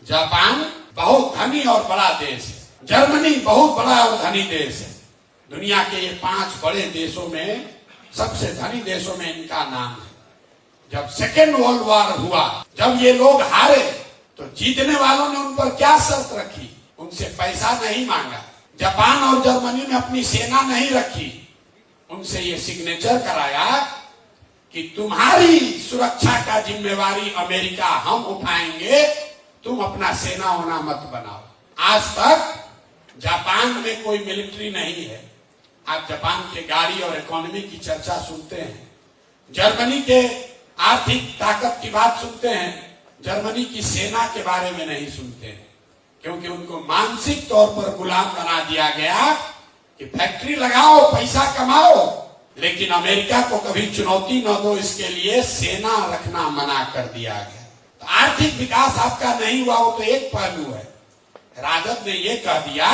Japan बहुत धनी और बड़ा देश है, जर्मनी बहुत बड़ा और धनी देश है। दुनिया के ये 5 बड़े देशों में सबसे धनी देशों में इनका नाम है। जब सेकेंड वर्ल्ड वॉर हुआ, जब ये लोग हारे, तो जीतने वालों ने उन पर क्या शर्त रखी? उनसे पैसा नहीं मांगा। जापान और जर्मनी ने अपनी सेना नहीं रखी, उनसे ये सिग्नेचर कराया कि तुम्हारी सुरक्षा का जिम्मेवारी अमेरिका हम उठाएंगे, तुम अपना सेना होना मत बनाओ। आज तक जापान में कोई मिलिट्री नहीं है। आप जापान के गाड़ी और इकोनॉमी की चर्चा सुनते हैं, जर्मनी के आर्थिक ताकत की बात सुनते हैं, जर्मनी की सेना के बारे में नहीं सुनते हैं, क्योंकि उनको मानसिक तौर पर गुलाम बना दिया गया कि फैक्ट्री लगाओ, पैसा कमाओ, लेकिन अमेरिका को कभी चुनौती न दो, इसके लिए सेना रखना मना कर दिया गया। तो आर्थिक विकास आपका नहीं हुआ, वो तो एक पहलू है। राजद ने ये कह दिया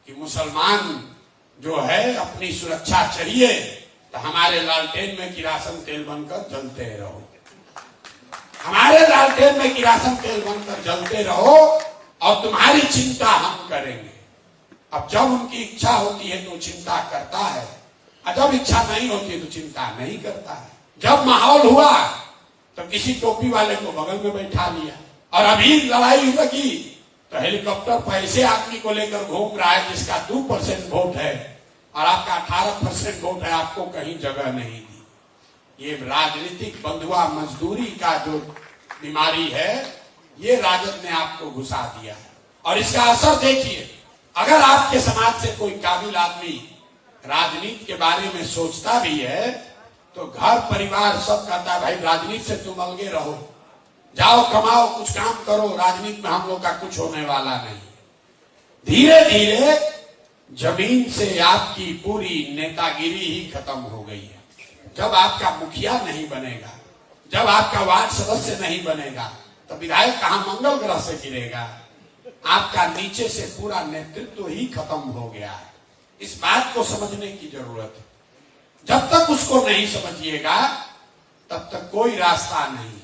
कि मुसलमान जो है अपनी सुरक्षा चाहिए, तो हमारे लालटेन में किरासन तेल बनकर जलते रहो, हमारे लालटेन में किरासन तेल बनकर जलते रहो और तुम्हारी चिंता हम करेंगे। अब जब उनकी इच्छा होती है तो चिंता करता है, और जब इच्छा नहीं होती है तो चिंता नहीं करता है। जब माहौल हुआ तो किसी टोपी वाले को बगल में बैठा लिया, और अभी लड़ाई लगी तो हेलीकॉप्टर पर ऐसे आदमी को लेकर घूम रहा है जिसका 2% वोट है और आपका 18% वोट है, आपको कहीं जगह नहीं दी। ये राजनीतिक बंधुआ मजदूरी का जो बीमारी है, ये राजद ने आपको घुसा दिया है। और इसका असर देखिए, अगर आपके समाज से कोई काबिल आदमी राजनीति के बारे में सोचता भी है तो घर परिवार सब कहता है भाई राजनीति से तुम अलगे रहो, जाओ कमाओ, कुछ काम करो, राजनीति में हम लोग का कुछ होने वाला नहीं। धीरे धीरे जमीन से आपकी पूरी नेतागिरी ही खत्म हो गई है। जब आपका मुखिया नहीं बनेगा, जब आपका वार्ड सदस्य नहीं बनेगा, तो विधायक कहां मंगल ग्रह से गिरेगा? आपका नीचे से पूरा नेतृत्व ही खत्म हो गया है। इस बात को समझने की जरूरत है। जब तक उसको नहीं समझिएगा तब तक कोई रास्ता नहीं।